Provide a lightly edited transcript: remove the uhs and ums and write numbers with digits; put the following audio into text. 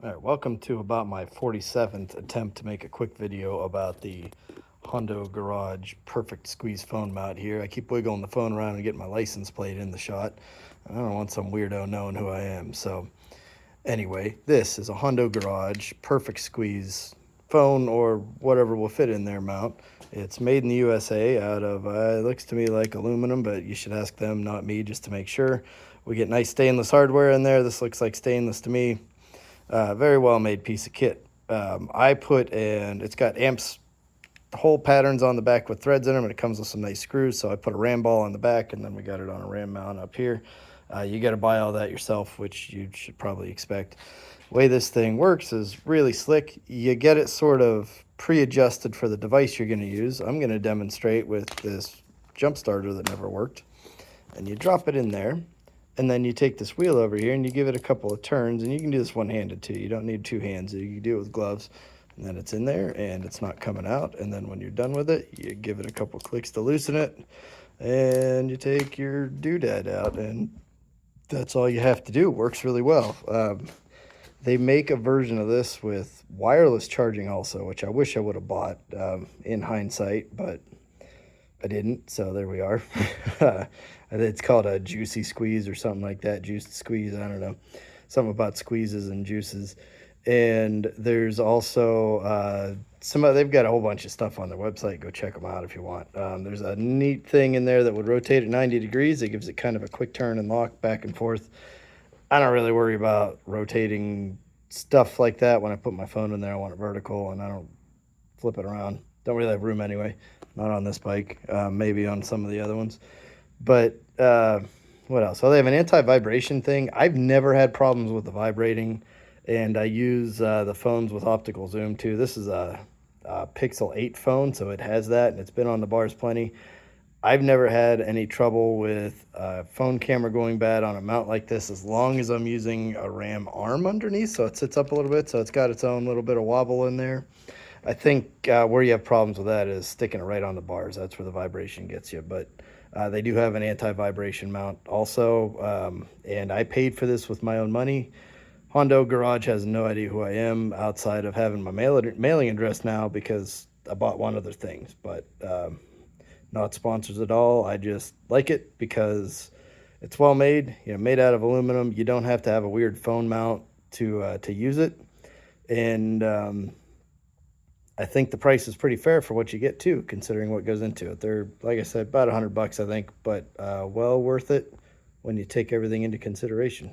All right, welcome to about my 47th attempt to make a quick video about the Hondo Garage Perfect Squeeze phone mount here. I keep wiggling the phone around and getting my license plate in the shot. I don't want some weirdo knowing who I am. So anyway, this is a Hondo Garage Perfect Squeeze phone or whatever will fit in there mount. It's made in the USA out of, it looks to me like aluminum, but you should ask them, not me, just to make sure. We get nice stainless hardware in there. This looks like stainless to me. Very well made piece of kit. And it's got amps hole patterns on the back with threads in them, and it comes with some nice screws. So I put a ram ball on the back, and then we got it on a ram mount up here. You got to buy all that yourself, which you should probably expect. The way this thing works is really slick. You get it sort of pre-adjusted for the device you're going to use. I'm going to demonstrate with this jump starter that never worked. And you drop it in there. And then you take this wheel over here and you give it a couple of turns, and you can do this one-handed too. You don't need two hands. You can do it with gloves. And then it's in there and it's not coming out. And then when you're done with it, you give it a couple clicks to loosen it, and you take your doodad out, and that's all you have to do. It works really well. They make a version of this with wireless charging also, which I wish I would have bought in hindsight, but I didn't, so there we are. It's called a juicy squeeze or something like that. Juiced squeeze, I don't know. Something about squeezes and juices. And there's also they've got a whole bunch of stuff on their website. Go check them out if you want. There's a neat thing in there that would rotate at 90 degrees. It gives it kind of a quick turn and lock back and forth. I don't really worry about rotating stuff like that. When I put my phone in there, I want it vertical, and I don't flip it around. Don't really have room anyway. Not on this bike, maybe on some of the other ones. But what else? So they have an anti-vibration thing. I've never had problems with the vibrating, and I use the phones with optical zoom too. This is a Pixel 8 phone, so it has that, and it's been on the bars plenty. I've never had any trouble with a phone camera going bad on a mount like this, as long as I'm using a RAM arm underneath, so it sits up a little bit, so it's got its own little bit of wobble in there. I think where you have problems with that is sticking it right on the bars. That's where the vibration gets you. But they do have an anti-vibration mount also, and I paid for this with my own money. Hondo Garage has no idea who I am outside of having my mailing address now, because I bought one other thing, but not sponsors at all. I just like it because it's well made, made out of aluminum. You don't have to have a weird phone mount to use it, and I think the price is pretty fair for what you get too, considering what goes into it. They're, like I said, about $100, I think, but well worth it when you take everything into consideration.